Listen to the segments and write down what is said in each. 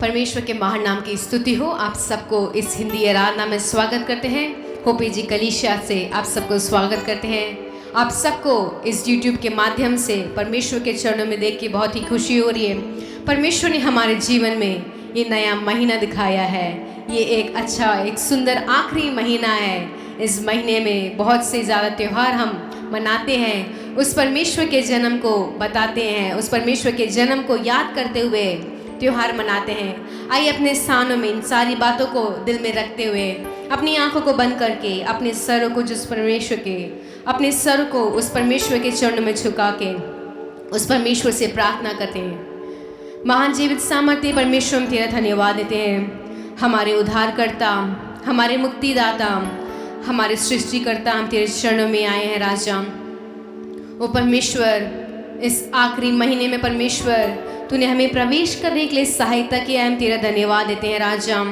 परमेश्वर के महान नाम की स्तुति हो। आप सबको इस हिंदी आराधना में स्वागत करते हैं। होपीजी कलीसिया से आप सबको स्वागत करते हैं। आप सबको इस YouTube के माध्यम से परमेश्वर के चरणों में देख के बहुत ही खुशी हो रही है। परमेश्वर ने हमारे जीवन में ये नया महीना दिखाया है। ये एक सुंदर आखिरी महीना है। इस महीने में बहुत से ज़्यादा त्यौहार हम मनाते हैं, उस परमेश्वर के जन्म को बताते हैं, उस परमेश्वर के जन्म को याद करते हुए त्योहार मनाते हैं। आइए अपने स्थानों में इन सारी बातों को दिल में रखते हुए अपनी आंखों को बंद करके अपने सरों को अपने सर को उस परमेश्वर के चरणों में झुका के उस परमेश्वर से प्रार्थना करते हैं। महान जीवित सामर्थ्य परमेश्वर, हम तेरा धन्यवाद देते हैं। हमारे उद्धारकर्ता, हमारे मुक्तिदाता, हमारे सृष्टिकर्ता, हम तेरे चरणों में आए हैं राजा। वो परमेश्वर, इस आखिरी महीने में परमेश्वर तूने हमें प्रवेश करने के लिए सहायता किया है। हम तेरा धन्यवाद देते हैं राजा।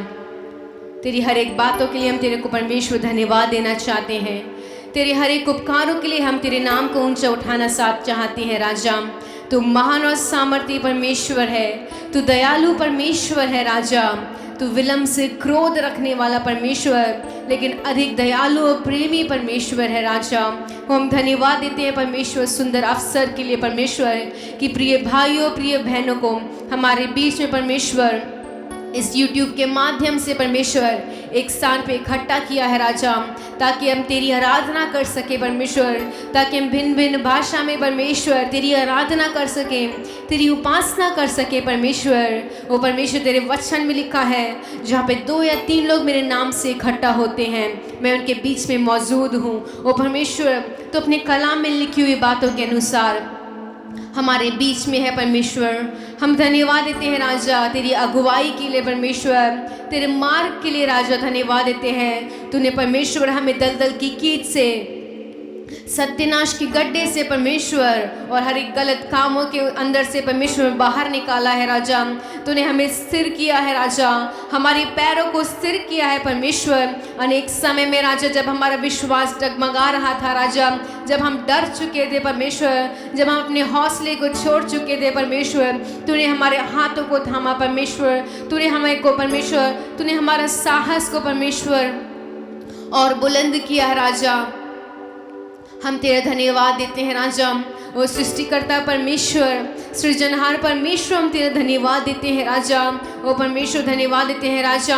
तेरी हर एक बातों के लिए हम तेरे को परमेश्वर धन्यवाद देना चाहते हैं। तेरे हर एक उपकारों के लिए हम तेरे नाम को ऊंचा उठाना चाहते हैं राजा। तू महान और सामर्थ्य परमेश्वर है, तू दयालु परमेश्वर है राजा। तू विलंब से क्रोध रखने वाला परमेश्वर, लेकिन अधिक दयालु और प्रेमी परमेश्वर है राजा। हम धन्यवाद देते हैं परमेश्वर सुंदर अवसर के लिए परमेश्वर कि प्रिय भाइयों, प्रिय बहनों को हमारे बीच में परमेश्वर इस YouTube के माध्यम से परमेश्वर एक स्थान पे इकट्ठा किया है राजा, ताकि हम तेरी आराधना कर सके परमेश्वर, ताकि हम भिन्न भिन्न भाषा में परमेश्वर तेरी आराधना कर सके, तेरी उपासना कर सके परमेश्वर। वो परमेश्वर तेरे वचन में लिखा है, जहाँ पे 2 या 3 लोग मेरे नाम से इकट्ठा होते हैं, मैं उनके बीच में मौजूद हूँ। वो परमेश्वर तो अपने कलाम में लिखी हुई बातों के अनुसार हमारे बीच में है परमेश्वर। हम धन्यवाद देते हैं राजा तेरी अगुवाई के लिए परमेश्वर, तेरे मार्ग के लिए राजा धन्यवाद देते हैं। तूने परमेश्वर हमें दलदल की कीट से, सत्यानाश के गड्ढे से परमेश्वर और हर एक गलत कामों के अंदर से परमेश्वर बाहर निकाला है राजा। तूने हमें स्थिर किया है राजा, हमारे पैरों को स्थिर किया है परमेश्वर। अनेक समय में राजा जब हमारा विश्वास डगमगा रहा था राजा, जब हम डर चुके थे परमेश्वर, जब हम अपने हौसले को छोड़ चुके थे परमेश्वर, तूने हमारे हाथों को थामा परमेश्वर। तूने हमें को परमेश्वर, तूने हमारा साहस को परमेश्वर और बुलंद किया है राजा। हम तेरा धन्यवाद देते हैं राजा। वो सृष्टिकर्ता परमेश्वर, सृजनहार परमेश्वर, हम तेरा धन्यवाद देते हैं राजा। वो परमेश्वर धन्यवाद देते हैं राजा।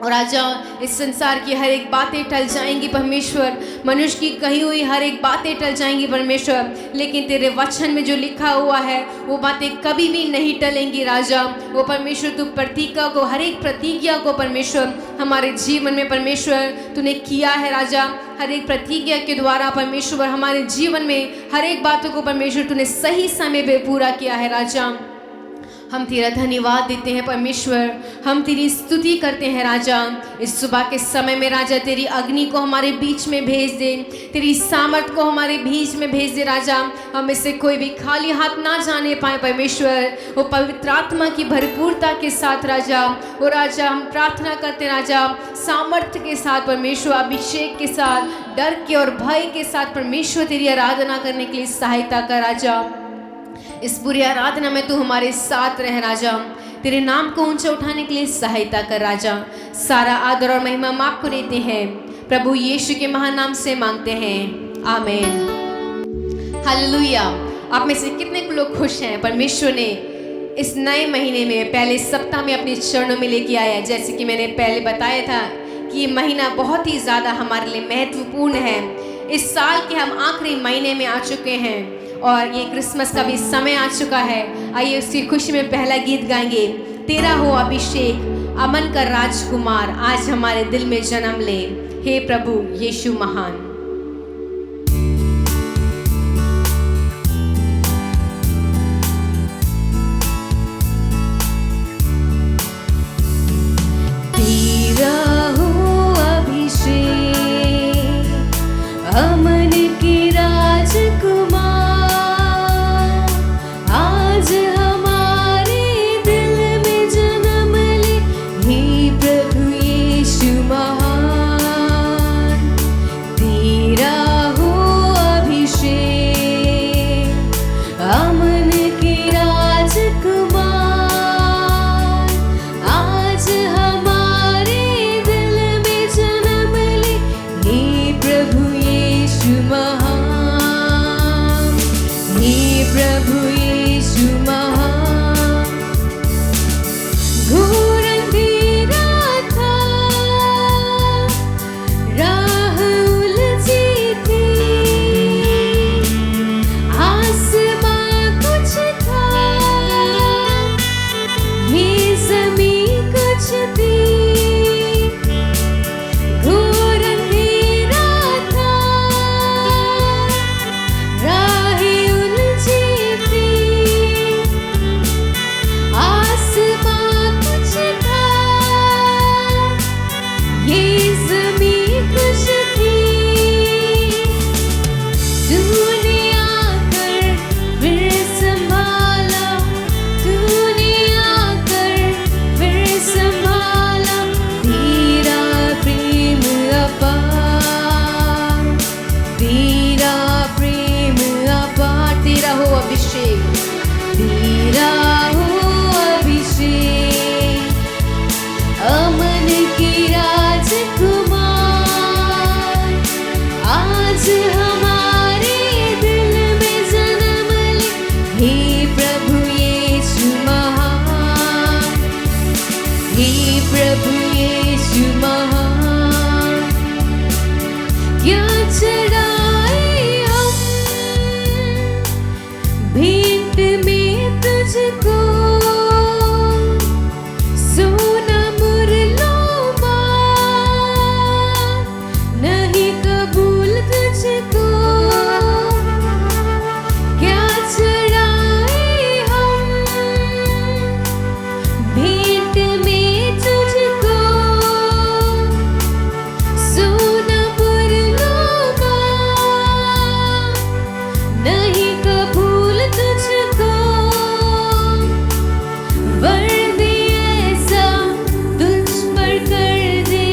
और राजा, इस संसार की हर एक बातें टल जाएंगी परमेश्वर, मनुष्य की कही हुई हर एक बातें टल जाएंगी परमेश्वर, लेकिन तेरे वचन में जो लिखा हुआ है वो बातें कभी भी नहीं टलेंगी राजा। वो परमेश्वर तू प्रतिज्ञा को, हर एक प्रतिज्ञा को परमेश्वर हमारे जीवन में परमेश्वर तूने किया है राजा। हर एक प्रतिज्ञा के द्वारा परमेश्वर हमारे जीवन में हर एक बातों को परमेश्वर तूने सही समय पे पूरा किया है राजा। हम तेरा धन्यवाद देते हैं परमेश्वर, हम तेरी स्तुति करते हैं राजा। इस सुबह के समय में राजा तेरी अग्नि को हमारे बीच में भेज दे, तेरी सामर्थ को हमारे बीच में भेज दे राजा। हम इससे कोई भी खाली हाथ ना जाने पाए परमेश्वर। वो पवित्र आत्मा की भरपूरता के साथ राजा, वो राजा हम प्रार्थना करते राजा, सामर्थ्य के साथ परमेश्वर, अभिषेक के साथ, डर के और भय के साथ परमेश्वर तेरी आराधना करने के लिए सहायता कर राजा। इस पूरी आराधना में तू हमारे साथ रह राजा, तेरे नाम को ऊंचा उठाने के लिए सहायता कर राजा। सारा आदर और महिमा हम आपको देते हैं, प्रभु यीशु के महान नाम से मांगते हैं, आमीन। हालेलुया। आप में से कितने लोग खुश हैं परमेश्वर ने इस नए महीने में पहले सप्ताह में अपने चरणों में लेके आया है। जैसे कि मैंने पहले बताया था कि ये महीना बहुत ही ज़्यादा हमारे लिए महत्वपूर्ण है। इस साल के हम आखिरी महीने में आ चुके हैं और ये क्रिसमस का भी समय आ चुका है। आइए उसकी खुशी में पहला गीत गाएंगे, तेरा हो अभिषेक, अमन का राजकुमार आज हमारे दिल में जन्म ले, हे प्रभु यीशु महान। तेरा हो अभिषेक, अमन के राजकुमार आज हमारे दिल में जन्म ले, हे प्रभु यीशु महान। प्रभु यीशु महान। घोर अंधेरा था, राह उलझी थी, आसमां कुछ था, ये ज़मीं कुछ थी। घोर अंधेरा था, राहें उलझी थी, आसमां कुछ था, ये ज़मीं कुछ थी। तूने आकर फिर संभाला, तूने आकर फिर संभाला, तेरा प्रेम अपार, तेरा प्रेम अपार। तेरा हो अभिषेक, तेरा हो अभिषेक, अमन की राजकुमार। आज हमारे दिल में जन्म ले, हे प्रभु यीशु महान, हे प्रभु यीशु महान। क्या चढ़ाए हम भेंट में तुझको, सोना मुरलोबा नहीं कबूल तुझको। क्या चढ़ाए हम भेंट में तुझको, सोना मुरलोबा नहीं कबूल तुझको। वर्दी ऐसा तुझ पर कर दे,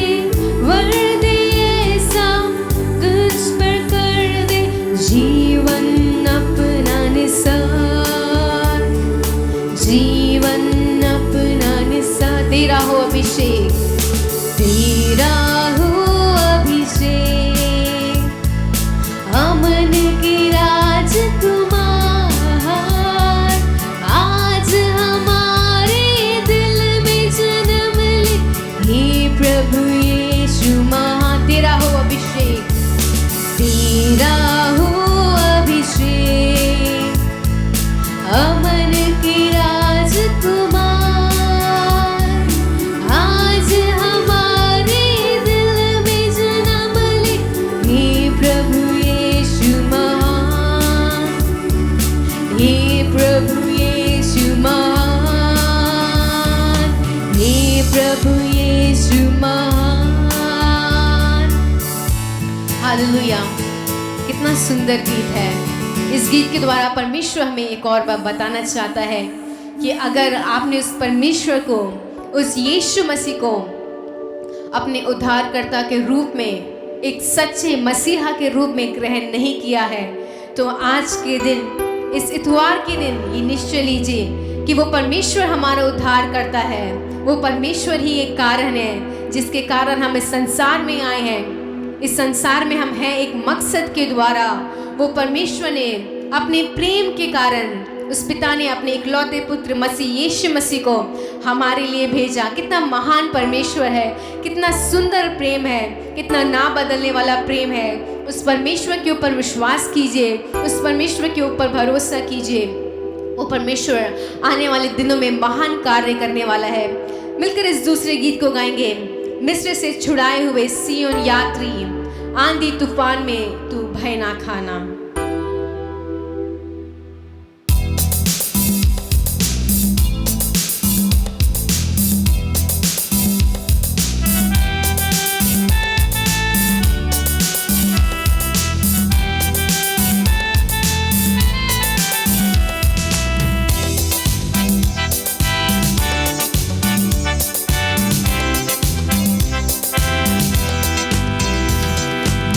वर्दी ऐसा तुझ पर कर दे, जीवन अपना निसार, जीवन अपना निसार। तेरा हो अभिषेक, तेरा हो अभिषेक, अमन की राजकुमार। आज हमारे दिल में जन्म ले, हे प्रभु यीशु महान। तेरा हो अभिषेक, तेरा हो अभिषेक, अमन की राजकुमार। आज हमारे दिल में जन्म ले, हे प्रभु यीशु महान, हे प्रभु यीशु महान, हे प्रभु यीशु महान। हालेलुया, कितना सुंदर गीत है। इस गीत के द्वारा परमेश्वर हमें एक और बात बताना चाहता है कि अगर आपने उस परमेश्वर को, उस यीशु मसीह को अपने उद्धारकर्ता के रूप में, एक सच्चे मसीहा के रूप में ग्रहण नहीं किया है, तो आज के दिन, इस इतवार के दिन ये निश्चय लीजिए कि वो परमेश्वर हमारा उद्धार करता है। वो परमेश्वर ही एक कारण है जिसके कारण हम इस संसार में आए हैं। इस संसार में हम हैं एक मकसद के द्वारा। वो परमेश्वर ने अपने प्रेम के कारण, उस पिता ने अपने इकलौते पुत्र मसीह यीशु मसीह को हमारे लिए भेजा। कितना महान परमेश्वर है, कितना सुंदर प्रेम है, कितना ना बदलने वाला प्रेम है। उस परमेश्वर के ऊपर विश्वास कीजिए, उस परमेश्वर के ऊपर भरोसा कीजिए। वो परमेश्वर आने वाले दिनों में महान कार्य करने वाला है। मिलकर इस दूसरे गीत को गाएंगे। मिस्र से छुड़ाए हुए सियोन यात्री, आंधी तूफान में तू भय ना खाना।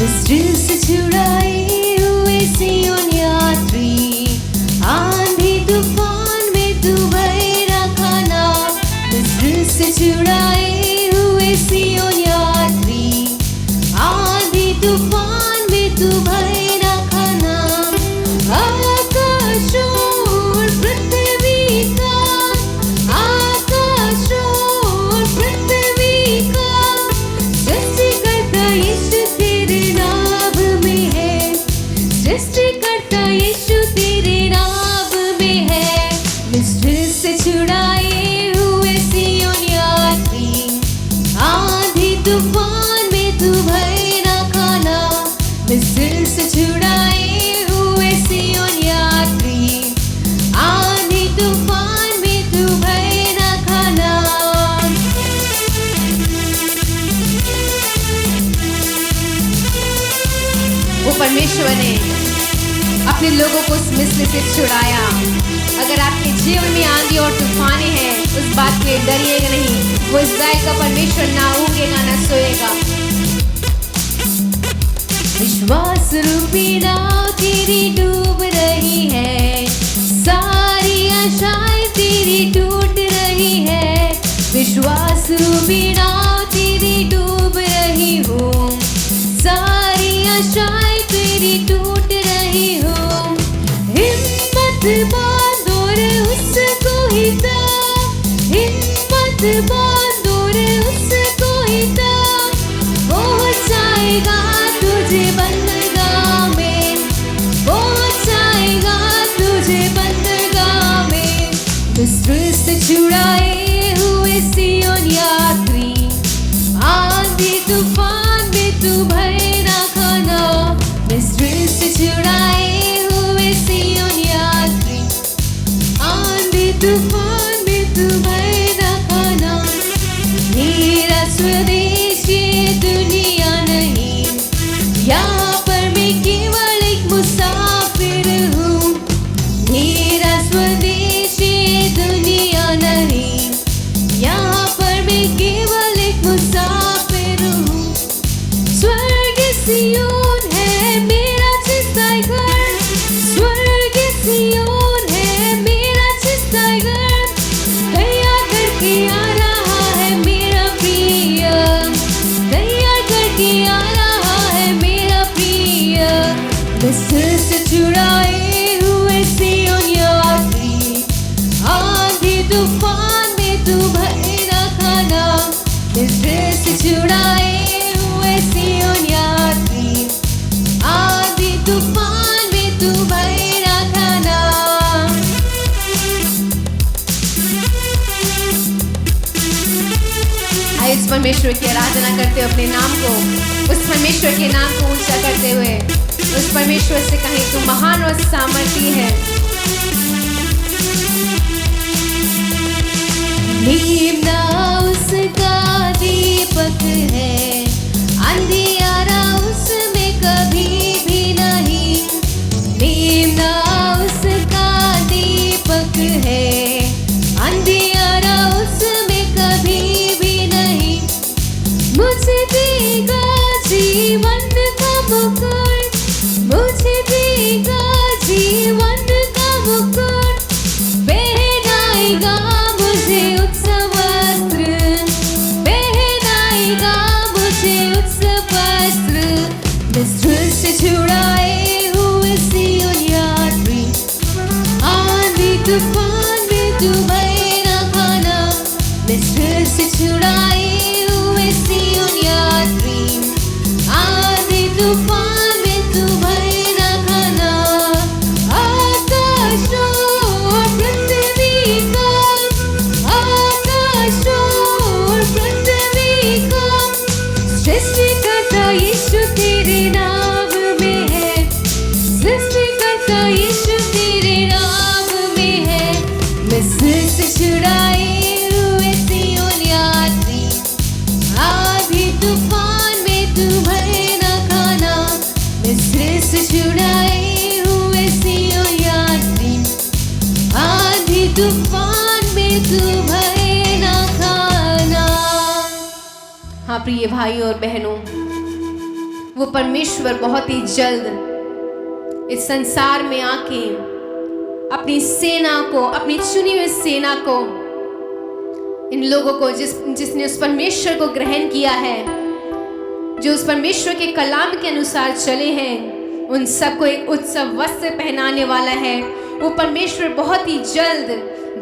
मिस्र से छुड़ाए हुए परमेश्वर ने अपने लोगों को उस मिस्र से छुड़ाया। अगर आपके जीवन में आंधी और तूफानें हैं, उस बात के लिए डरिएगा नहीं। वो इस्राएल का परमेश्वर ना ऊँगेगा ना सोएगा। विश्वास रूपी नाव तेरी डूब रही है, सारी आशाएं तेरी टूट रही है। विश्वास रूपी नाव तेरी डूब रही हो, सारी आशाएं तेरी टूट रही हो। हिम्मत बांधो रे उसको ही ता, हिम्मत बांधो रे उसको ही ता, पहुंचाएगा तुझे बंदरगाह में, पहुंचाएगा तुझे बंदरगाह में। मिस्र से छुड़ाए हुए सियोन यात्री, आंधी तूफान में तू भय ना खाना। मिस्र से छुड़ाए हुए सियोन यात्री, आंधी तूफान में तू भय ना खाना। मेरा स्वदेश ये दुनिया नहीं, यहाँ पर मैं केवल एक मुसाफिर हूँ। मेरा स्वदेश ये दुनिया नहीं, यहाँ पर मैं केवल एक मुसाफिर हूँ। स्वर्ग सियोन है मेरा जिसका घर, स्वर्ग सियोन है मेरा जिसका घर। तैयार करके आ रहा है मेरा प्रिय, तैयार करके आ रहा है मेरा प्रिय। मिस्र से छुड़ाए हुए सियोन यात्री, आंधी तूफान में तू भय ना खाना। मिस्र से छुड़ाए हुए सियोन यात्री, आंधी तूफान में तू भय ना खाना। आइए उस परमेश्वर की आराधना करते हुए अपने नाम को, उस परमेश्वर के नाम को ऊंचा करते हुए उस परमेश्वर से कहें तू महान और सामर्थी है। नीमना उसका दीपक है, अंधियारा उसमें कभी भी नहीं। नीमना उसका दीपक है, अंधियारा उसमें कभी भी नहीं। मुझे देगा जीवन का मुकुट, मुझे देगा जीवन का मुकुट। पहनाएगा मुझे उत्सव वस्त्र, पहनाएगा मुझे उत्सव वस्त्र। मिस्र से छुड़ाए हुए सियोन यात्री, आंधी तूफान में तू भय ना खाना। मिस्र से छुड़ाए हुए सियोन यात्री, आंधी तूफान में तू भय ना खाना। आकाश और पृथ्वी का, आकाश और पृथ्वी का सृष्टिकर्ता यीशु तेरे नाम में है, सृष्टिकर्ता यीशु तेरे नाम में है। मिस्र से छुड़ाए हुए सियोन यात्री, आंधी तूफान में तू भय ना खाना। मिस्र से छुड़ाए हुए सियोन यात्री, आंधी तूफान में तू भय ना खाना। हाँ प्रिय भाई और बहनों, वो परमेश्वर बहुत ही जल्द इस संसार में आके अपनी सेना को, अपनी चुनी हुई सेना को, इन लोगों को जिसने उस परमेश्वर को ग्रहण किया है, जो उस परमेश्वर के कलाम के अनुसार चले हैं, उन सबको एक उत्सव वस्त्र पहनाने वाला है। वो परमेश्वर बहुत ही जल्द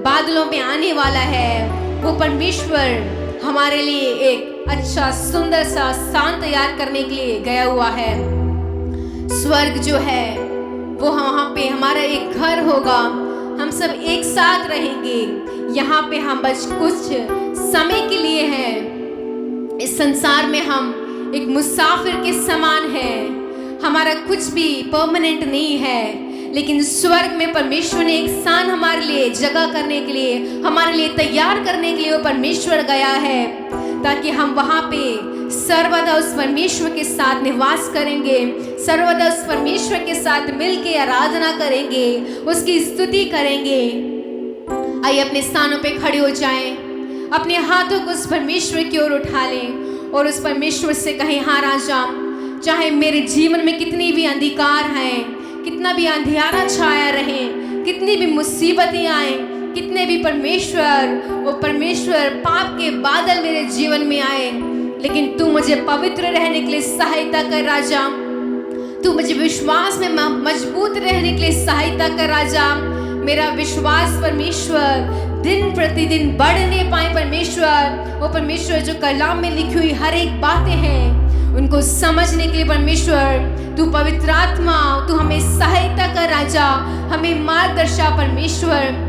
बादलों में आने वाला है। वो परमेश्वर हमारे लिए एक अच्छा सुंदर सा स्थान तैयार करने के लिए गया हुआ है। स्वर्ग जो है वो वहाँ पे हमारा एक घर होगा, हम सब एक साथ रहेंगे। यहाँ पे हम बस कुछ समय के लिए हैं। इस संसार में हम एक मुसाफिर के समान हैं। हमारा कुछ भी परमानेंट नहीं है, लेकिन स्वर्ग में परमेश्वर ने एक स्थान हमारे लिए जगह करने के लिए, हमारे लिए तैयार करने के लिए वो परमेश्वर गया है, ताकि हम वहाँ पे सर्वदा उस परमेश्वर के साथ निवास करेंगे, सर्वदा उस परमेश्वर के साथ मिलके आराधना करेंगे, उसकी स्तुति करेंगे। आइए अपने स्थानों पे खड़े हो जाएं, अपने हाथों को उस परमेश्वर की ओर उठा लें और उस परमेश्वर से कहें, हाँ राजा, चाहे मेरे जीवन में कितनी भी अंधकार है, कितना भी अंधियारा छाया रहे, कितनी भी मुसीबतें आए, कितने भी परमेश्वर पाप के बादल मेरे जीवन में आए, लेकिन तू मुझे पवित्र रहने के लिए सहायता कर राजा। तू मुझे विश्वास में मजबूत रहने के लिए सहायता कर राजा। मेरा विश्वास परमेश्वर दिन प्रतिदिन बढ़ने पाए परमेश्वर। वो परमेश्वर जो कलाम में लिखी हुई हर एक बातें हैं उनको समझने के लिए परमेश्वर तू पवित्र आत्मा तू हमें सहायता कर राजा, हमें मार्गदर्शा परमेश्वर।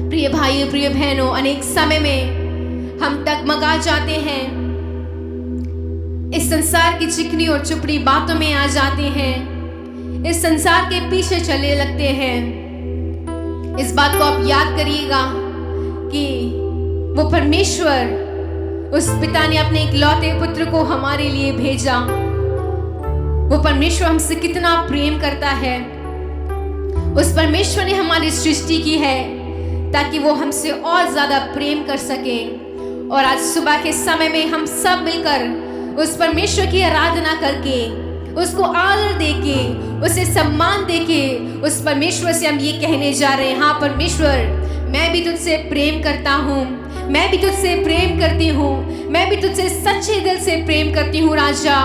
प्रिय भाइयों प्रिय बहनों, अनेक समय में हम डगमगा जाते हैं, इस संसार की चिकनी और चुपड़ी बातों में आ जाते हैं, इस संसार के पीछे चलने लगते हैं। इस बात को आप याद करिएगा कि वो परमेश्वर, उस पिता ने अपने इकलौते पुत्र को हमारे लिए भेजा। वो परमेश्वर हमसे कितना प्रेम करता है। उस परमेश्वर ने हमारी सृष्टि की है ताकि वो हमसे और ज्यादा प्रेम कर सके। और आज सुबह के समय में हम सब मिलकर उस परमेश्वर की आराधना करके, उसको आदर देके, उसे सम्मान देके, उस परमेश्वर से हम ये कहने जा रहे हैं, हाँ परमेश्वर, मैं भी तुझसे प्रेम करता हूँ, मैं भी तुझसे प्रेम करती हूँ, मैं भी तुझसे सच्चे दिल से प्रेम करती हूँ राजा।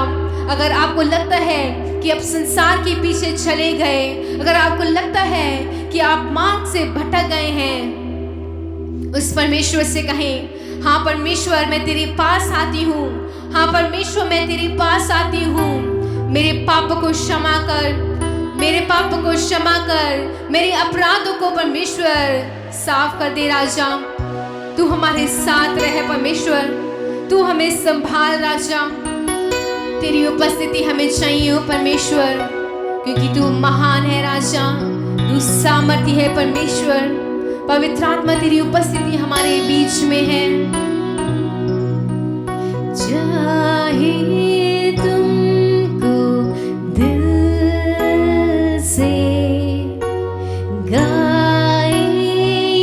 अगर आपको लगता है कि आप संसार के पीछे चले गए, अगर आपको लगता है कि आप मार्ग से भटक गए हैं, उस परमेश्वर से कहें, हाँ परमेश्वर, मैं तेरे पास आती हूँ, हाँ परमेश्वर, मैं तेरे पास आती हूँ। मेरे पाप को क्षमा कर, मेरे पाप को क्षमा कर, मेरे अपराधों को परमेश्वर साफ कर दे राजा। तू हमारे साथ रहे परमेश्वर, तू हमें संभाल राजा। तेरी उपस्थिति हमें चाहिए हो परमेश्वर, क्योंकि तू महान है राजा, तू सामर्थी है परमेश्वर। पवित्र आत्मा तेरी उपस्थिति हमारे बीच में है। चाहे तुमको दिल से गाए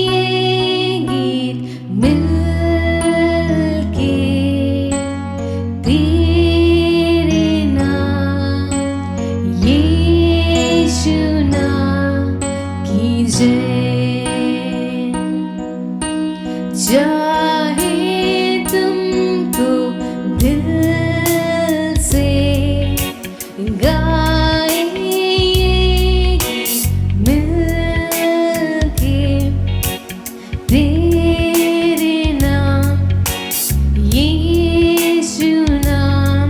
ये गीत मिलके, तेरे नाम यीशु नाम की जय। चाहे तुमको दिल से गाए ये गीत मिलके, तेरे नाम यीशु नाम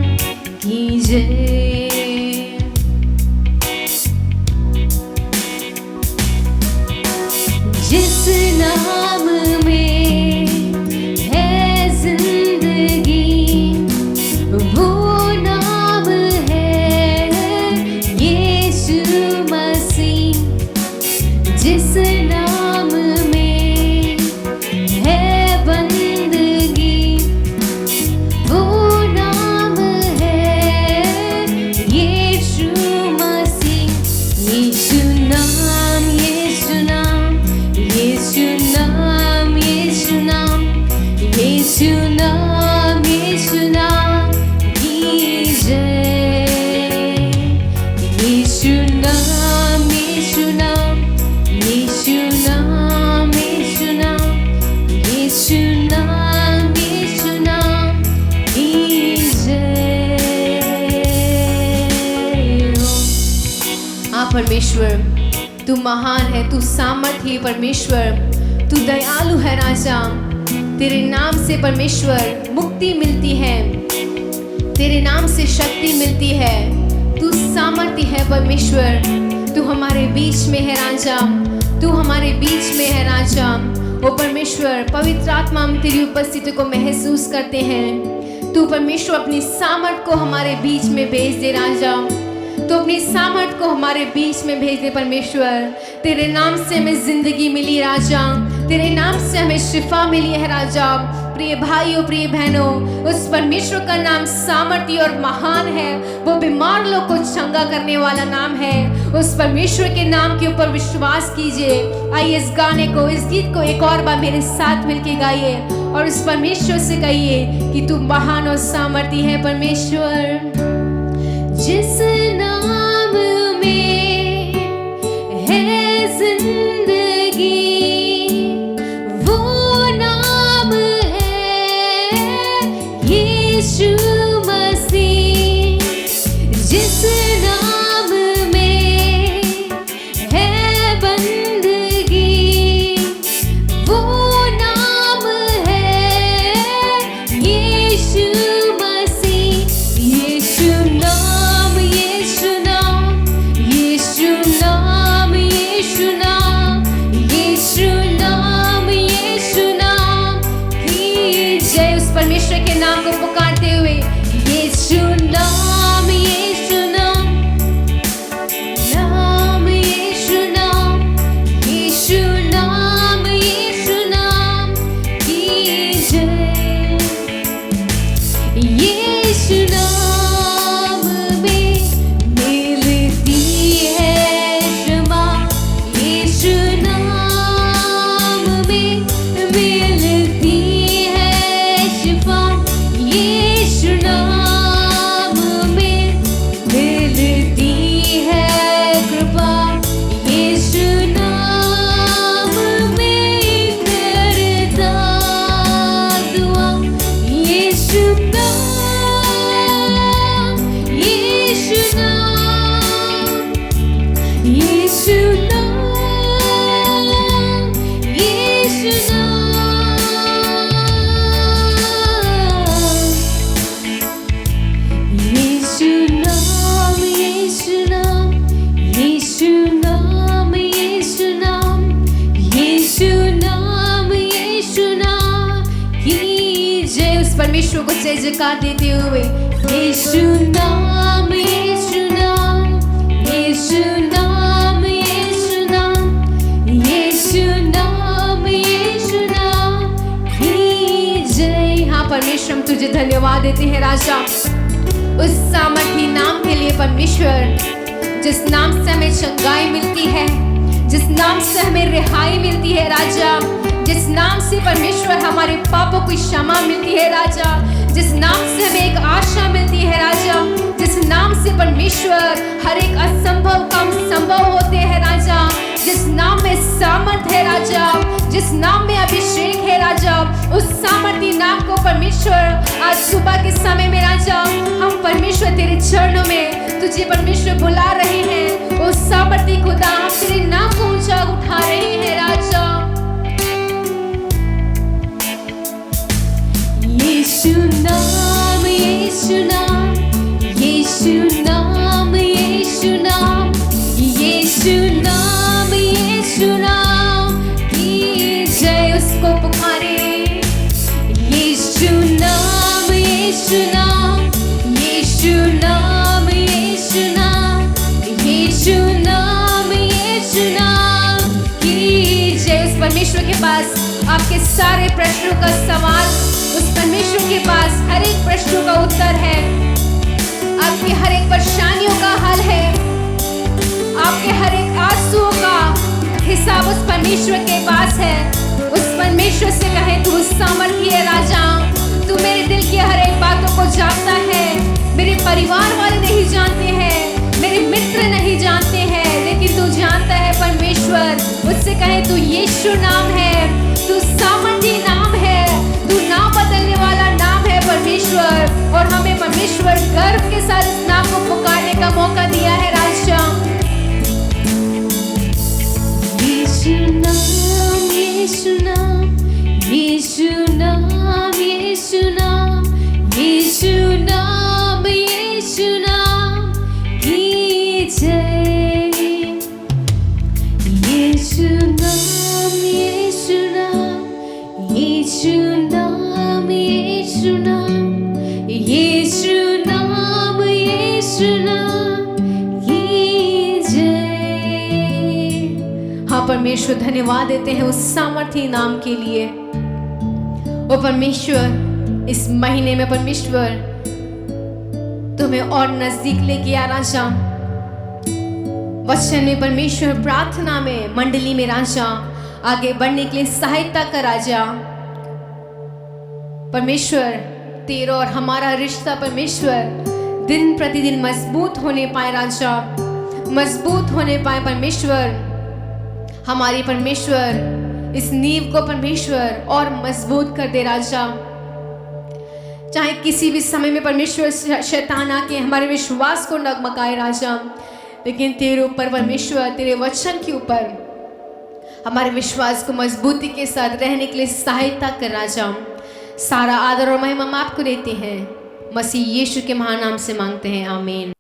की जय। जिस नाम में है जिंदगी, वो नाम है यीशु मसीह। जिस नाम में है बंदगी, वो नाम है यीशु मसीह। यीशु नाम, यीशु नाम, यीशु नाम, यीशु नाम, यीशु नाम, यीशु नाम की जय। यीशु नाम, यीशु नाम, यीशु नाम, यीशु नाम, यीशु नाम, यीशु नाम की जय। हाँ परमेश्वर, तू महान है, तू सामर्थी है परमेश्वर, तू दयालु है राजा। तेरे नाम से परमेश्वर मुक्ति मिलती है, तेरे नाम से शक्ति मिलती है। तू सामर्थी है परमेश्वर, तू हमारे बीच में है राजा, तू हमारे बीच में है राजा। ओ परमेश्वर, पवित्र आत्मा, हम तेरी उपस्थिति को महसूस करते हैं। तू परमेश्वर अपनी सामर्थ को हमारे बीच में भेज दे राजा, तो अपनी सामर्थ को हमारे बीच में भेज दे परमेश्वर। तेरे नाम से हमें जिंदगी मिली राजा, तेरे नाम से हमें शिफा मिली है राजा, प्रिय भाइयों, प्रिय बहनों, उस परमेश्वर का नाम सामर्थी और महान है। वो बीमार लोग को चंगा करने वाला नाम है। उस परमेश्वर के नाम के ऊपर विश्वास कीजिए। आइए इस गाने को, इस गीत को एक और बार मेरे साथ मिलके गाइए और उस परमेश्वर से कहिए कि तू महान और सामर्थी है परमेश्वर। जिस नाम में है जिंदगी, वो नाम है यीशु मसीह। जिस नाम में है बंदगी, वो नाम है यीशु मसीह। यीशु नाम, यीशु नाम, यीशु नाम, यीशु नाम, यीशु नाम, यीशु नाम की जय। उस परमेश्वर के नाम को पुकारते हुए यीशु नाम, यीशु नाम, नाम यीशु नाम, यीशु नाम, यीशु नाम की जय। यीशु नाम में मिलती है क्षमा, यीशु नाम में मिलती है शिफा, यीशु नाम में मिलती है कृपा, यीशु नाम में करता दुआ। यीशु नाम, यीशु नाम, यीशु नाम, यीशु नाम, यीशु नाम, यीशु नाम, यीशु नाम, यीशु नाम, यीशु नाम की जय। उस परमेश्वर को जय जयकार देते हुए यीशु नाम, यीशु नाम, यीशु नाम, यीशु नाम, यीशु नाम, यीशु नाम की जय। हाँ परमेश्वर, हम तुझे धन्यवाद देते हैं राजा, उस सामर्थी नाम के लिए परमेश्वर, जिस नाम से हमें चंगाई मिलती है, जिस नाम से हमें रिहाई मिलती है राजा, जिस नाम से परमेश्वर हमारे पापों की क्षमा मिलती है राजा, जिस नाम से हमें एक आशा मिलती है राजा, जिस नाम से परमेश्वर हर एक असंभव काम संभव होते हैं राजा, जिस नाम में सामर्थ है राजा, जिस नाम में अभिषेक है राजा, उस सामर्थी नाम को परमेश्वर आज सुबह के समय में राजा हम परमेश्वर तेरे चरणों में तुझे परमेश्वर बुला रहे हैं। उस सामर्थी खुदा, हम तेरे नाम को ऊंचा उठा रहे हैं राजा। यीशु नाम, यीशु नाम, यीशु नाम, यीशु नाम, यीशु नाम, यीशु नाम की जय। उसको पुकारे यीशु नाम, यीशु नाम, यीशु नाम, यीशु नाम, यीशु नाम, यीशु नाम की जय। उस परमेश्वर के पास आपके सारे प्रश्नों का सवाल, उस परमेश्वर के पास हर एक प्रश्नों का उत्तर है, आपकी हर एक परेशानियों का हल है, आपके हर एक आंसुओं का हिसाब उस परमेश्वर के पास है। उस परमेश्वर से कहे तू सामर्थी है राजा, तू मेरे दिल की हर एक बातों को जानता है। मेरे परिवार वाले नहीं जानते हैं, मेरे मित्र नहीं जानते हैं, लेकिन तू जानता है परमेश्वर। उससे कहे तू यीशु नाम है, तू सामर्थी नाम है, तू नाम बदलने वाला नाम है परमेश्वर। और हमें परमेश्वर गर्व के साथ इस नाम को पुकारने का मौका दिया है राजा। यीशु नाम, यीशु नाम, यीशु नाम, यीशु नाम, यीशु नाम, यीशु नाम की जय। यीशु नाम, यीशु नाम, यीशु नाम, यीशु नाम, यीशु नाम, यीशु नाम की जय। हाँ परमेश्वर, धन्यवाद देते हैं उस सामर्थी नाम के लिए, ओ परमेश्वर, इस महीने में परमेश्वर तुम्हें और नजदीक लेके आ राजा। वचन में परमेश्वर, प्रार्थना में, मंडली में राजा आगे बढ़ने के लिए सहायता कर राजा। परमेश्वर, तेरा और हमारा रिश्ता परमेश्वर दिन प्रतिदिन मजबूत होने पाए राजा, मजबूत होने पाए परमेश्वर। हमारी परमेश्वर इस नींव को परमेश्वर और मजबूत कर दे राजा। चाहे किसी भी समय में परमेश्वर शैतान आके हमारे विश्वास को डगमगाए राजा, लेकिन तेरे ऊपर परमेश्वर, तेरे वचन के ऊपर हमारे विश्वास को मजबूती के साथ रहने के लिए सहायता कर राजा। सारा आदर और महिमा हम आपको देते हैं, मसीह यीशु के महान नाम से मांगते हैं, आमीन।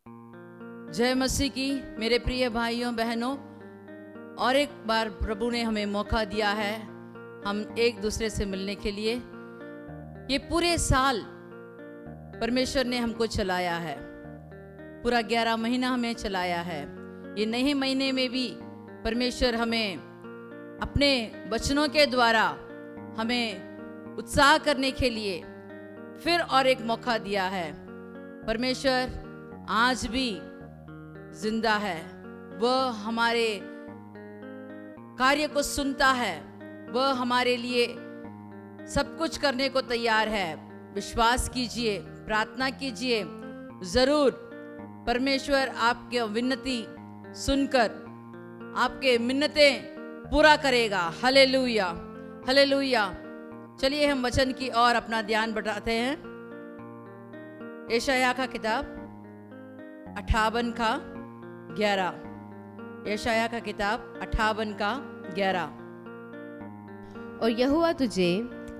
जय मसीह की। मेरे प्रिय भाइयों बहनों, और एक बार प्रभु ने हमें मौका दिया है हम एक दूसरे से मिलने के लिए। ये पूरे साल परमेश्वर ने हमको चलाया है, पूरा 11 महीना हमें चलाया है। ये नए महीने में भी परमेश्वर हमें अपने वचनों के द्वारा हमें उत्साह करने के लिए फिर और एक मौका दिया है। परमेश्वर आज भी जिंदा है, वह हमारे कार्य को सुनता है, वह हमारे लिए सब कुछ करने को तैयार है। विश्वास कीजिए, प्रार्थना कीजिए, जरूर परमेश्वर आपके विनती सुनकर आपके मिन्नतें पूरा करेगा। Hallelujah, hallelujah. चलिए हम वचन की ओर अपना ध्यान बढ़ाते हैं। यशायाह का किताब 58 का 11। यशायाह का किताब 58 का 11। और यहोवा तुझे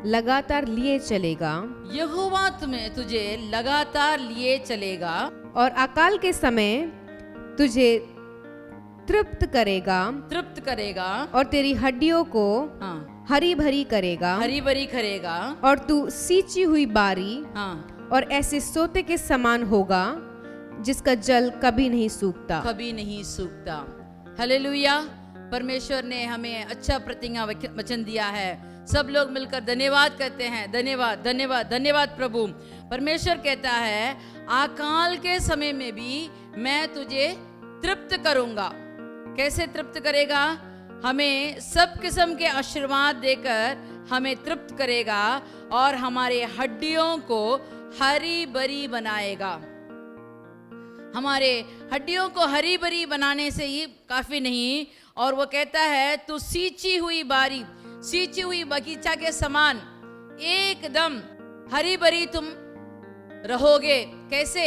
लगातार लिए चलेगा, यहोवा तुम्हें तुझे लगातार लिए चलेगा, और अकाल के समय तुझे तृप्त करेगा, तृप्त करेगा, और तेरी हड्डियों को हाँ, हरी भरी करेगा, हरी भरी करेगा, और तू सींची हुई बारी हाँ, और ऐसे सोते के समान होगा जिसका जल कभी नहीं सूखता। कभी नहीं सूखता। हालेलुया। परमेश्वर ने हमें अच्छा प्रतिज्ञा वचन दिया है। सब लोग मिलकर धन्यवाद कहते हैं। धन्यवाद, धन्यवाद, धन्यवाद प्रभु। परमेश्वर कहता है अकाल के समय में भी मैं तुझे तृप्त करूंगा। कैसे तृप्त करेगा? हमें सब किस्म के आशीर्वाद देकर हमें तृप्त करेगा और हमारे हड्डियों को हरी भरी बनाएगा। हमारे हड्डियों को हरी भरी बनाने से ही काफी नहीं, और वो कहता है तू सींची हुई बारी, सींची हुई बगीचा के समान एकदम हरी भरी तुम रहोगे। कैसे?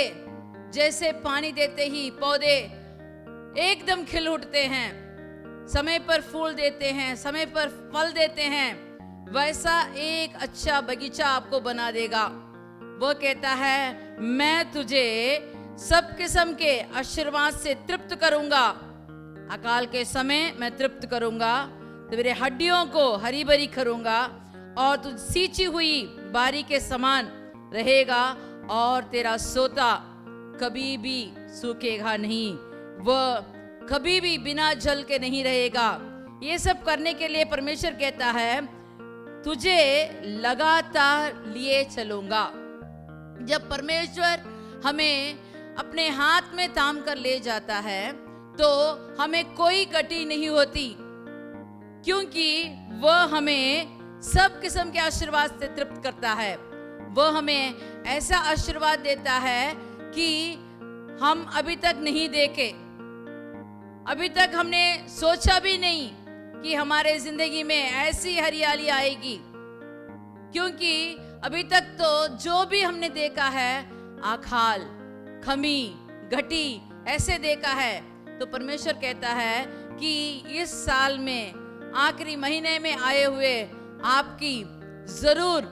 जैसे पानी देते ही पौधे एकदम खिल उठते हैं, समय पर फूल देते हैं, समय पर फल देते हैं, वैसा एक अच्छा बगीचा आपको बना देगा। वो कहता है मैं तुझे सब किस्म के आशीर्वाद से तृप्त करूंगा। अकाल के समय मैं तृप्त करूंगा, तेरे हड्डियों को हरी भरी करूंगा, और तू सींची हुई बारी के समान रहेगा, और तेरा सोता कभी भी सूखेगा नहीं, वह कभी भी बिना जल के नहीं रहेगा। ये सब करने के लिए परमेश्वर कहता है तुझे लगातार लिए चलूंगा। जब परमेश्वर हमें अपने हाथ में थाम कर ले जाता है तो हमें कोई गति नहीं होती, क्योंकि वह हमें सब किस्म के आशीर्वाद से तृप्त करता है। वह हमें ऐसा आशीर्वाद देता है कि हम अभी तक नहीं देखे, अभी तक हमने सोचा भी नहीं कि हमारे जिंदगी में ऐसी हरियाली आएगी, क्योंकि अभी तक तो जो भी हमने देखा है आखाल, खमी, घटी ऐसे देखा है। तो परमेश्वर कहता है कि इस साल में आखिरी महीने में आए हुए आपकी जरूर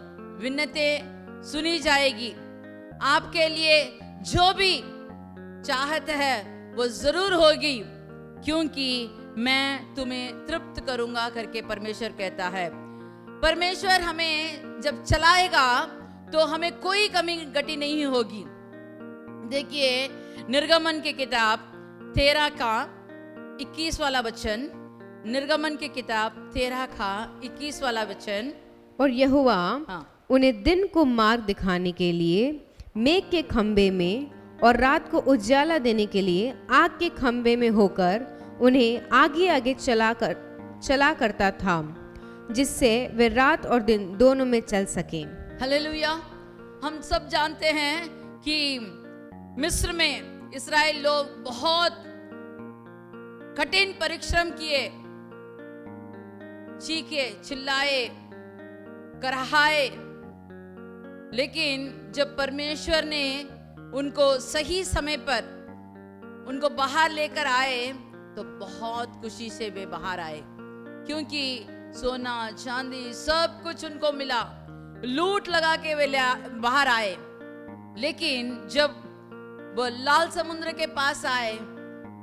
विन्नतें सुनी जाएगी। आपके लिए जो भी चाहत है वो जरूर होगी, क्योंकि मैं तुम्हें तृप्त करूंगा करके परमेश्वर कहता है। परमेश्वर हमें जब चलाएगा तो हमें कोई कमी घटी नहीं होगी। देखिए निर्गमन की किताब 13 का 21 वाला वचन, निर्गमन की किताब 13 का 21 वाला वचन। और यहोवा हाँ, उन्हें दिन को मार्ग दिखाने के लिए मेघ के खंबे में और रात को उजाला देने के लिए आग के खंबे में होकर उन्हें आगे आगे चला करता था, जिससे वे रात और दिन दोनों में चल सकें। हालेलुया। हम सब जानते हैं कि मिस्र में इस्राएल लोग बहुत कठिन परिश्रम किए, चीखे, चिल्लाए, कराहाए, लेकिन जब परमेश्वर ने उनको सही समय पर उनको बाहर लेकर आए तो बहुत खुशी से वे बाहर आए, क्योंकि सोना चांदी सब कुछ उनको मिला, लूट लगा के वे बाहर आए। लेकिन जब वो लाल समुद्र के पास आए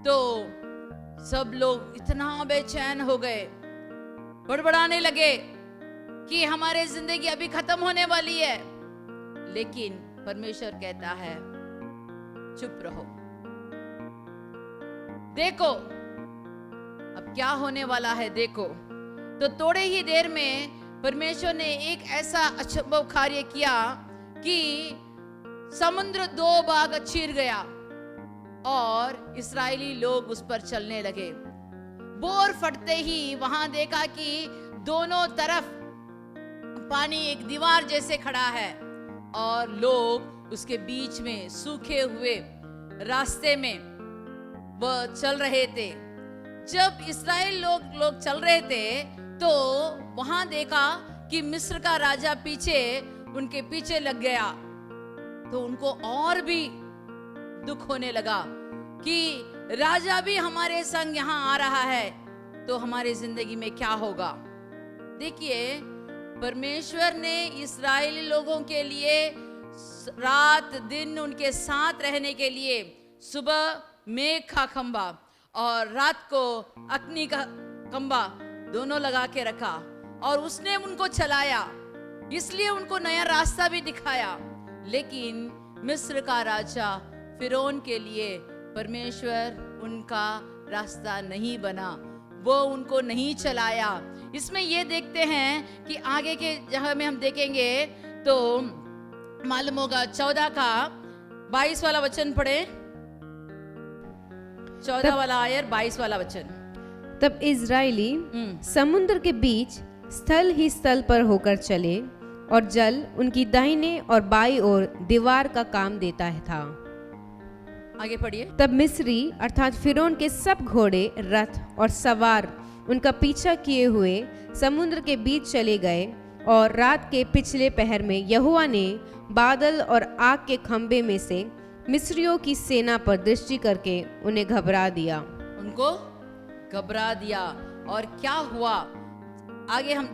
तो सब लोग इतना बेचैन हो गए, बड़बड़ाने लगे कि हमारी जिंदगी अभी खत्म होने वाली है। लेकिन परमेश्वर कहता है चुप रहो, देखो अब क्या होने वाला है, देखो। तो थोड़े ही देर में परमेश्वर ने एक ऐसा अचंभव कार्य किया कि समुद्र दो भाग चीर गया और इस्राएली लोग उस पर चलने लगे। बोर फटते ही वहां देखा कि दोनों तरफ पानी एक दीवार जैसे खड़ा है और लोग उसके बीच में सूखे हुए रास्ते में वह चल रहे थे। जब इस्राएल लोग चल रहे थे तो वहां देखा कि मिस्र का राजा पीछे उनके पीछे लग गया, तो उनको और भी दुख होने लगा कि राजा भी हमारे संग यहाँ आ रहा है तो हमारी जिंदगी में क्या होगा। देखिए, परमेश्वर ने इस्राएली लोगों के लिए रात दिन उनके साथ रहने के लिए सुबह मेघ का खंबा और रात को अग्नि का खंबा दोनों लगा के रखा और उसने उनको चलाया, इसलिए उनको नया रास्ता भी दिखाया। लेकिन मिस्र का राजा फिरौन के लिए परमेश्वर उनका रास्ता नहीं बना, वो उनको नहीं चलाया। इसमें ये देखते हैं कि आगे के जगह में हम देखेंगे तो मालूम होगा 14 का 22 वाला वचन पढ़े, 14 वाला आयर 22 वाला वचन। तब इजराइली समुद्र के बीच स्थल ही स्थल पर होकर चले और जल उनकी दाहिने और बाईं ओर दीवार का काम देता था। आगे पढ़िए। तब मिस्री अर्थात फिरौन के सब घोड़े, रथ और सवार उनका पीछा किए हुए समुद्र के बीच चले गए और रात के पिछले पहर में यहोवा ने बादल और आग के खंबे में से मिस्रियों की सेना पर दृष्टि करके उन्हें घबरा दिया। उनको घबरा दिया। और क्या हुआ आगे हम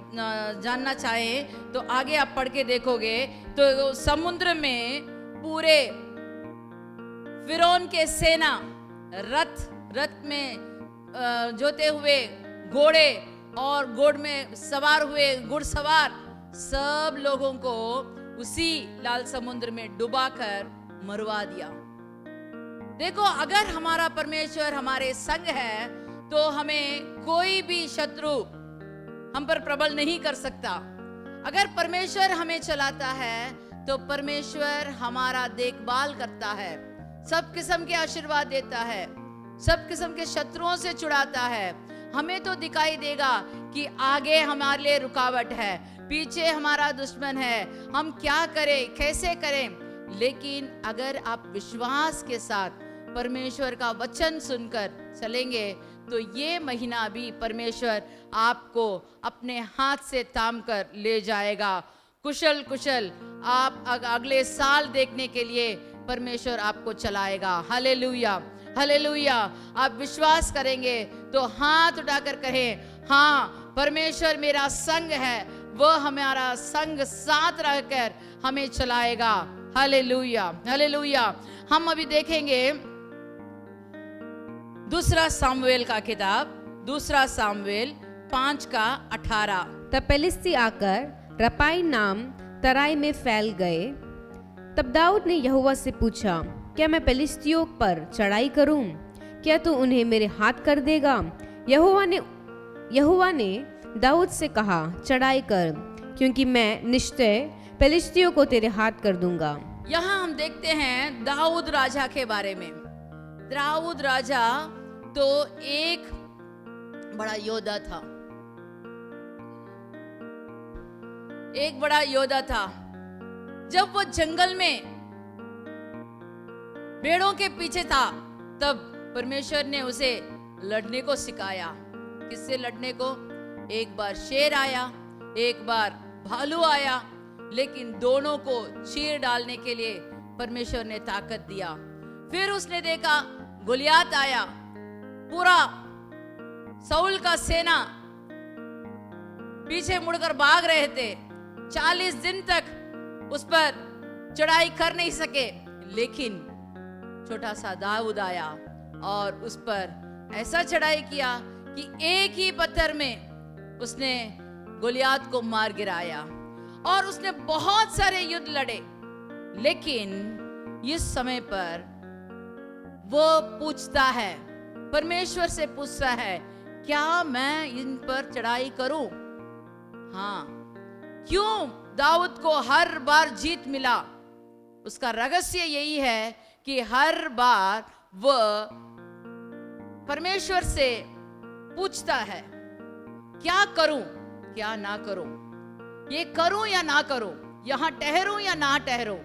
जानना चाहें तो आगे आप पढ़ के देखोगे तो समुद्र में पूरे फिरौन के सेना, रथ में जोते हुए घोड़े और घोड़ में सवार हुए घुड़सवार सब लोगों को उसी लाल समुद्र में डुबाकर मरवा दिया। देखो, अगर हमारा परमेश्वर हमारे संग है तो हमें कोई भी शत्रु हम पर प्रबल नहीं कर सकता। अगर परमेश्वर हमें चलाता है तो परमेश्वर हमारा देखभाल करता है, सब किस्म के आशीर्वाद देता है, सब किस्म के शत्रुओं से छुड़ाता है। हमें तो दिखाई देगा कि आगे हमारे लिए रुकावट है, पीछे हमारा दुश्मन है, हम क्या करें, कैसे करें। लेकिन अगर आप विश्वास के साथ परमेश्वर का वचन सुनकर चलेंगे तो ये महीना भी परमेश्वर आपको अपने हाथ से थाम कर ले जाएगा। कुशल कुशल आप अगले साल देखने के लिए परमेश्वर आपको चलाएगा। Hallelujah, hallelujah. आप विश्वास करेंगे तो हाथ उठाकर कहें, हाँ परमेश्वर मेरा संग है, वो हमारा संग साथ रहकर हमें चलाएगा। Hallelujah, hallelujah. हम अभी देखेंगे दूसरा सामुएल का किताब, दूसरा सामुएल 5 का 18। तब पेलिस्ती आकर रपाई नाम तराई में फैल गए। तब दाऊद ने यहोवा से पूछा, क्या मैं पेलिस्तियों पर चढ़ाई करूं? क्या तू उन्हें मेरे हाथ कर देगा? यहोवा ने दाऊद से कहा, चढ़ाई कर, क्योंकि मैं निश्चय पेलिस्तियों को तेरे हाथ कर दूंगा। यहाँ हम देखते हैं दाऊद राजा के बारे में। दाऊद राजा तो एक बड़ा योद्धा था, एक बड़ा योद्धा था। जब वो जंगल में भेड़ों के पीछे था, तब परमेश्वर ने उसे लड़ने को सिखाया। किससे लड़ने को? एक बार शेर आया, एक बार भालू आया, लेकिन दोनों को चीर डालने के लिए परमेश्वर ने ताकत दिया। फिर उसने देखा गोलियात आया, पूरा साउल का सेना पीछे मुड़कर भाग रहे थे। 40 दिन तक उस पर चढ़ाई कर नहीं सके, लेकिन छोटा सा दाऊद आया और उस पर ऐसा चढ़ाई किया कि एक ही पत्थर में उसने गोलियात को मार गिराया। और उसने बहुत सारे युद्ध लड़े, लेकिन इस समय पर वो पूछता है, परमेश्वर से पूछता है, क्या मैं इन पर चढ़ाई करूं? हाँ, क्यों दाऊद को हर बार जीत मिला? उसका रहस्य यही है कि हर बार वो परमेश्वर से पूछता है, क्या करूं, क्या ना करूं, ये करूं या ना करूं, यहां ठहरूं या ना ठहरूं,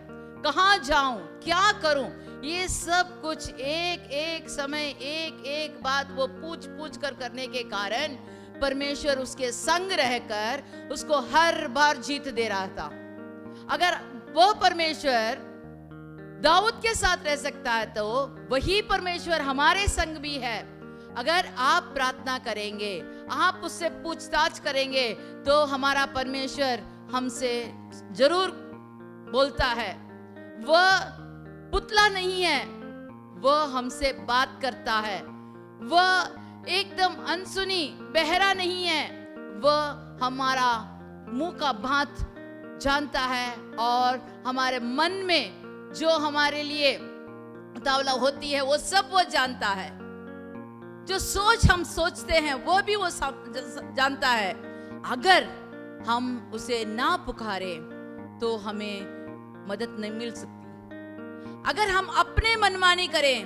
कहां जाऊं, क्या करूं। ये सब कुछ एक एक समय, एक एक बात वो पूछ पूछ कर करने के कारण परमेश्वर उसके संग रहकर उसको हर बार जीत दे रहा था। अगर वो परमेश्वर दाऊद के साथ रह सकता है, तो वही परमेश्वर हमारे संग भी है। अगर आप प्रार्थना करेंगे, आप उससे पूछताछ करेंगे, तो हमारा परमेश्वर हमसे जरूर बोलता है। वह पुतला नहीं है, वह हमसे बात करता है। वह एकदम अनसुनी बहरा नहीं है, वह हमारा मुंह का भात जानता है और हमारे मन में जो हमारे लिए उतावला होती है वो सब वो जानता है। जो सोच हम सोचते हैं वो भी वो जानता है। अगर हम उसे ना पुकारे तो हमें मदद नहीं मिल सकती। अगर हम अपने मनमानी करें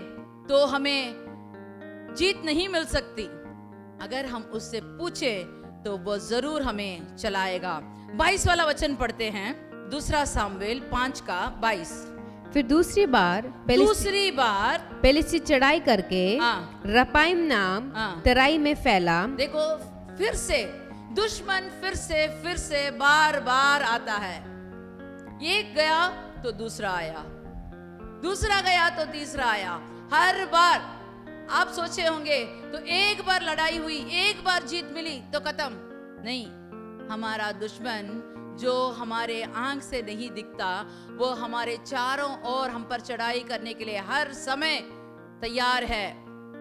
तो हमें जीत नहीं मिल सकती। अगर हम उससे पूछे तो वो जरूर हमें चलाएगा। 22 वाला वचन पढ़ते हैं, दूसरा सामुएल 5:22। फिर दूसरी बार पेलिस्ती चढ़ाई करके रपाइम नाम तराई में फैला। देखो, फिर से दुश्मन फिर से बार बार आता है। एक गया तो दूसरा आया, दूसरा गया तो तीसरा आया। हर बार आप सोचे होंगे तो एक बार लड़ाई हुई, एक बार जीत मिली तो खत्म नहीं। हमारा दुश्मन जो हमारे आंख से नहीं दिखता, वो हमारे चारों ओर हम पर चढ़ाई करने के लिए हर समय तैयार है।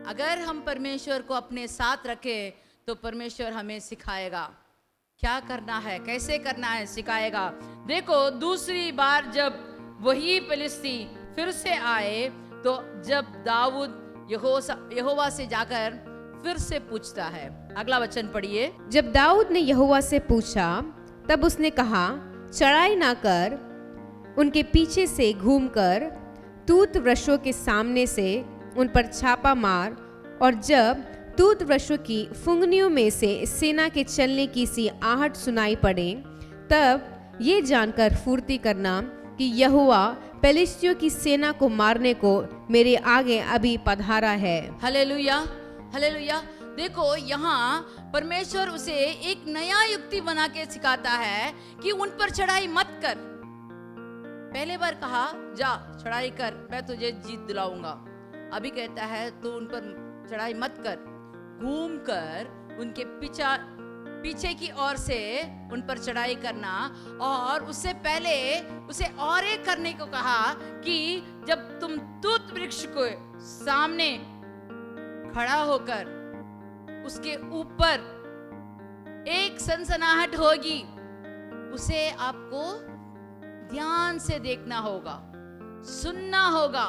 अगर हम परमेश्वर को अपने साथ रखें तो परमेश्वर हमें सिखाएगा क्या करना है, कैसे करना है, सिखाएगा। देखो, दूसरी बार जब वही फिलिस्ती फिर से आए, तो जब दाऊद यहोवा से जाकर फिर से पूछता है। अगला वचन पढ़िए। जब दाऊद ने यहोवा से पूछा, तब उसने कहा, चढ़ाई ना कर, उनके पीछे से घूमकर तूत वृक्षों के सामने से उन पर छापा मार, और जब तूत वृक्षों की फुंगनियों में से सेना के चलने की सी आहट सुनाई पड़े, तब ये जानकर फुर्ती करना कि यहोवा पेलिस्तियों की सेना को मारने को मेरे आगे अभी पधारा है। Hallelujah, hallelujah. देखो, यहाँ परमेश्वर उसे एक नया युक्ति बना के सिखाता है कि उन पर चढ़ाई मत कर। पहले बार कहा, जा चढ़ाई कर, मैं तुझे जीत दिलाऊंगा। अभी कहता है तू उन पर चढ़ाई मत कर, घूम कर उनके पीछे की ओर से उन पर चढ़ाई करना। और उससे पहले उसे और एक करने को कहा कि जब तुम तूत वृक्ष को सामने खड़ा होकर उसके ऊपर एक सनसनाहट होगी, उसे आपको ध्यान से देखना होगा, सुनना होगा,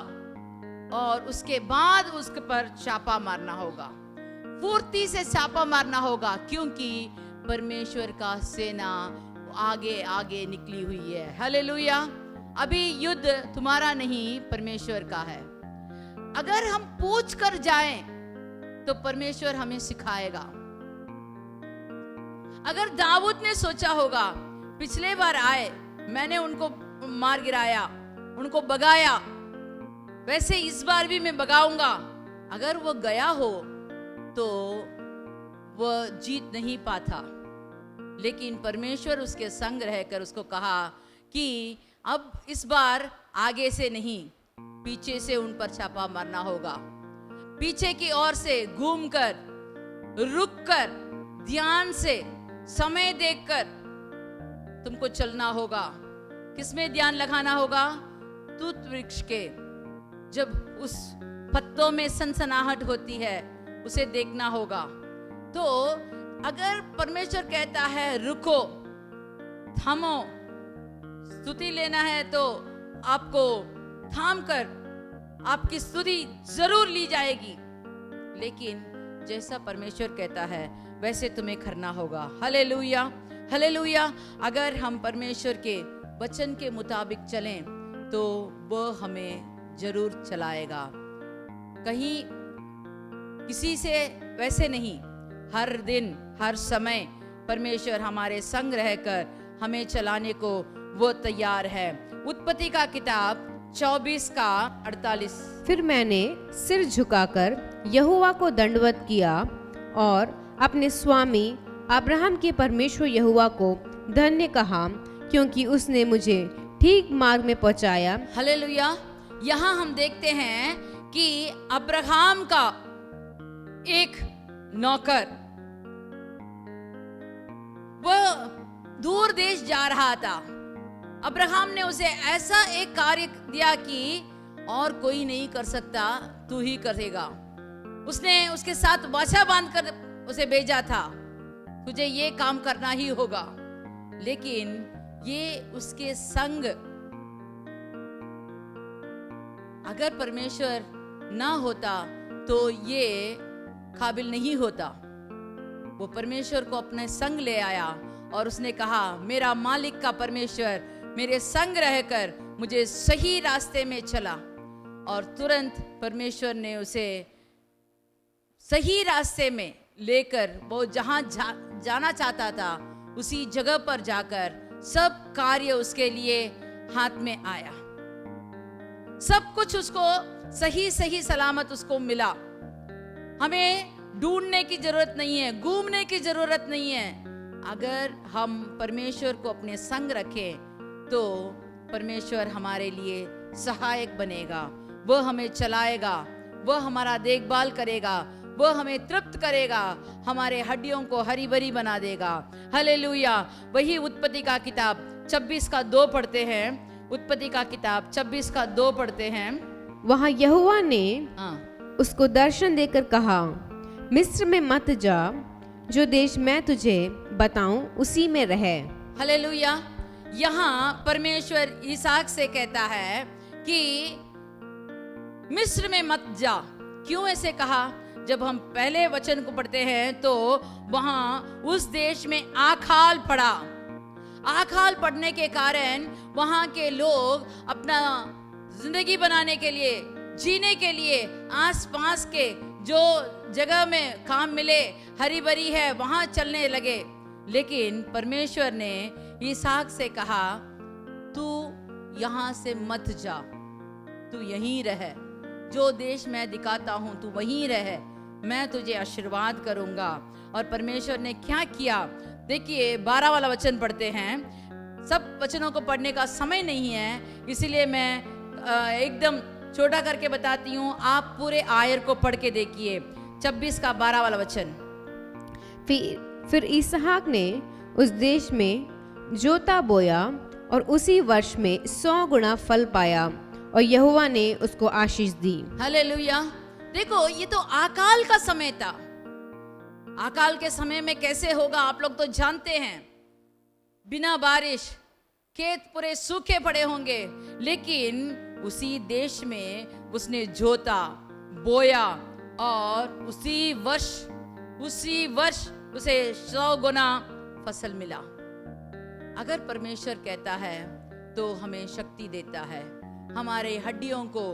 और उसके बाद उसके पर छापा मारना होगा, फुर्ती से छापा मारना होगा, क्योंकि परमेश्वर का सेना आगे आगे निकली हुई है। हालेलुया। अभी युद्ध तुम्हारा नहीं, परमेश्वर का है। अगर हम पूछ कर जाएं तो परमेश्वर हमें सिखाएगा। अगर दाऊद ने सोचा होगा, पिछले बार आए, मैंने उनको मार गिराया, उनको भगाया, वैसे इस बार भी मैं भगाऊंगा, अगर वो गया हो तो वह जीत नहीं पाता। लेकिन परमेश्वर उसके संग रहकर उसको कहा कि अब इस बार आगे से नहीं, पीछे से उन पर छापा मारना होगा। पीछे की ओर से घूमकर, रुककर, ध्यान से, समय देखकर तुमको चलना होगा। किसमें ध्यान लगाना होगा? तूत वृक्ष के। जब उस पत्तों में सनसनाहट होती है, उसे देखना होगा। तो अगर परमेश्वर कहता है रुको, थमो, स्तुति लेना है तो आपको थाम कर आपकी स्तुति जरूर ली जाएगी। लेकिन जैसा परमेश्वर कहता है वैसे तुम्हें करना होगा। Hallelujah, hallelujah. अगर हम परमेश्वर के वचन के मुताबिक चलें तो वह हमें जरूर चलाएगा। कहीं किसी से वैसे नहीं, हर दिन हर समय परमेश्वर हमारे संग रहकर हमें चलाने को वो तैयार है। उत्पत्ति का किताब 24 का 48। फिर मैंने सिर झुकाकर यहोवा को दंडवत किया और अपने स्वामी अब्राहम के परमेश्वर यहोवा को धन्य कहा, क्योंकि उसने मुझे ठीक मार्ग में पहुंचाया। हालेलुया। यहाँ हम देखते हैं कि अब्राहम का एक नौकर वह दूर देश जा रहा था। अब्राहम ने उसे ऐसा एक कार्य दिया कि और कोई नहीं कर सकता, तू ही करेगा। उसने उसके साथ वाचा बांधकर उसे भेजा था, तुझे ये काम करना ही होगा। लेकिन ये उसके संग अगर परमेश्वर ना होता तो ये काबिल नहीं होता। वो परमेश्वर को अपने संग ले आया और उसने कहा, मेरा मालिक का परमेश्वर मेरे संग रहकर मुझे सही रास्ते में चला। और तुरंत परमेश्वर ने उसे सही रास्ते में लेकर वो जहां जाना चाहता था उसी जगह पर जाकर सब कार्य उसके लिए हाथ में आया। सब कुछ उसको सही सही सलामत उसको मिला। हमें ढूंढने की जरूरत नहीं है, घूमने की जरूरत नहीं है। अगर हम परमेश्वर को अपने संग रखें तो परमेश्वर हमारे लिए सहायक बनेगा। वह हमें चलाएगा, वह हमारा देखभाल करेगा, वह हमें तृप्त करेगा, हमारे हड्डियों को हरी भरी बना देगा। हालेलुया। वही उत्पत्ति का किताब 26 का 2 पढ़ते हैं। उत्पत्ति का किताब 26 का 2 पढ़ते हैं। वहां यहोवा ने उसको दर्शन देकर कहा, मिस्र में मत जा, जो देश मैं तुझे बताऊं उसी में रह। हालेलुया। यहाँ परमेश्वर इसहाक से कहता है कि मिस्र में मत जा। क्यों ऐसे कहा? जब हम पहले वचन को पढ़ते हैं तो वहां उस देश में आकाल पड़ा। आकाल पड़ने के कारण वहां के लोग अपना जिंदगी बनाने के लिए, जीने के लिए आसपास के जो जगह में काम मिले, हरी भरी है, वहां चलने लगे। लेकिन परमेश्वर ने इसहाक से कहा, तू यहां से मत जा, तू यहीं रह। जो देश मैं दिखाता हूं तू वहीं रह, मैं तुझे आशीर्वाद करूंगा। और परमेश्वर ने क्या किया? देखिए 12 वाला वचन पढ़ते हैं। सब वचनों को पढ़ने का समय नहीं है, इसलिए मैं एकदम छोटा करके बताती हूँ। आप पूरे आयर को पढ़ के देखिए। 26 का 12 वाला वचन। फिर इसहाक ने उस देश में जोता बोया और उसी वर्ष में 100 गुना फल पाया और यहोवा ने उसको आशीष दी। हालेलुया। देखो, ये तो अकाल का समय था। अकाल के समय में कैसे होगा आप लोग तो जानते हैं। बिना बारिश खेत पूरे सूखे पड़े होंगे, लेकिन उसी देश में उसने जोता बोया और उसी वर्ष उसे 100 गुना फसल मिला। अगर परमेश्वर कहता है तो हमें शक्ति देता है, हमारे हड्डियों को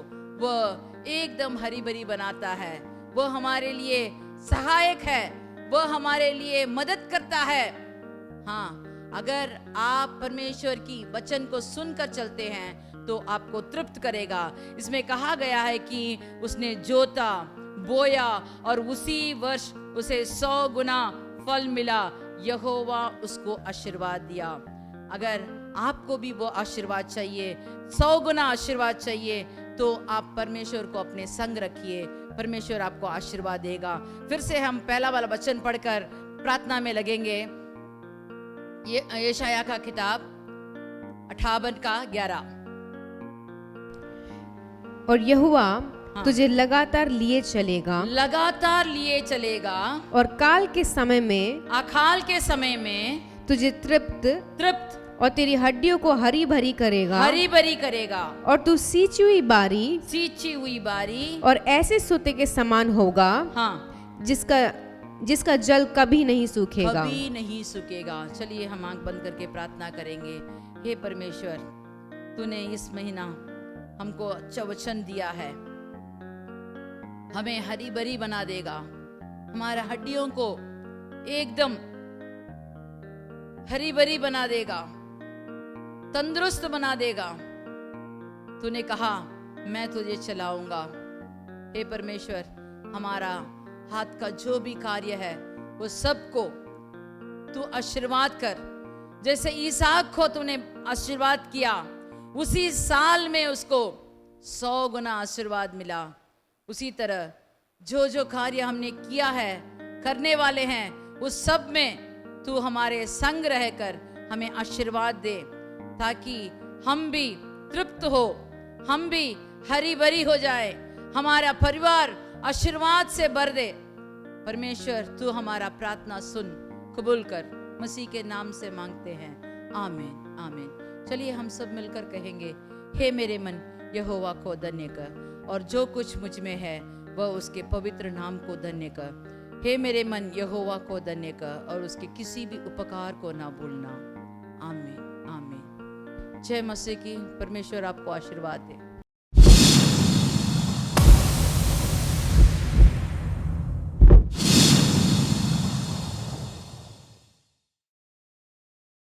वह एकदम हरी भरी बनाता है, वो हमारे लिए सहायक है, वह हमारे लिए मदद करता है। हाँ, अगर आप परमेश्वर की वचन को सुनकर चलते हैं तो आपको तृप्त करेगा। इसमें कहा गया है कि उसने जोता, बोया और उसी वर्ष उसे 100 गुना फल मिला, यहोवा उसको आशीर्वाद दिया। अगर आपको भी वो आशीर्वाद चाहिए, 100 गुना आशीर्वाद चाहिए, तो आप परमेश्वर को अपने संग रखिए, परमेश्वर आपको आशीर्वाद देगा। फिर से हम पहला वाला वचन पढ़कर प्रार्थना में लगेंगे। ये यशाया का किताब 58 का 11। और यहोवा तुझे लगातार लिए चलेगा, लगातार लिए चलेगा, और काल के समय में, अकाल के समय में तुझे तृप्त और तेरी हड्डियों को हरी भरी करेगा, हरी भरी करेगा, और तू सींची हुई बारी और ऐसे सोते के समान होगा, हाँ, जिसका जल कभी नहीं सूखेगा। कभी नहीं सूखेगा। चलिए हम आंख बंद करके प्रार्थना करेंगे। हे परमेश्वर, तूने इस महीना हमको अच्छा वचन दिया है, हमें हरी भरी बना देगा, हमारे हड्डियों को एकदम हरी भरी बना देगा, तंदुरुस्त बना देगा। तूने कहा मैं तुझे चलाऊंगा। हे परमेश्वर, हमारा हाथ का जो भी कार्य है वो सबको तू आशीर्वाद कर। जैसे इसहाक को तूने आशीर्वाद किया, उसी साल में उसको 100 गुना आशीर्वाद मिला। उसी तरह जो जो कार्य हमने किया है, करने वाले हैं, उस सब में तू हमारे संग रहकर हमें आशीर्वाद दे, ताकि हम भी तृप्त हो, हम भी हरी भरी हो जाए, हमारा परिवार आशीर्वाद से भर दे। परमेश्वर, तू हमारा प्रार्थना सुन, कबूल कर, मसीह के नाम से मांगते हैं, आमीन आमीन। चलिए हम सब मिलकर कहेंगे, हे मेरे मन यहोवा को धन्य कर, और जो कुछ मुझ में है वह उसके पवित्र नाम को धन्य कर। हे मेरे मन यहोवा को धन्य कर, और उसके किसी भी उपकार को ना भूलना। आमीन आमीन। जय मसीह की। परमेश्वर आपको आशीर्वाद दे।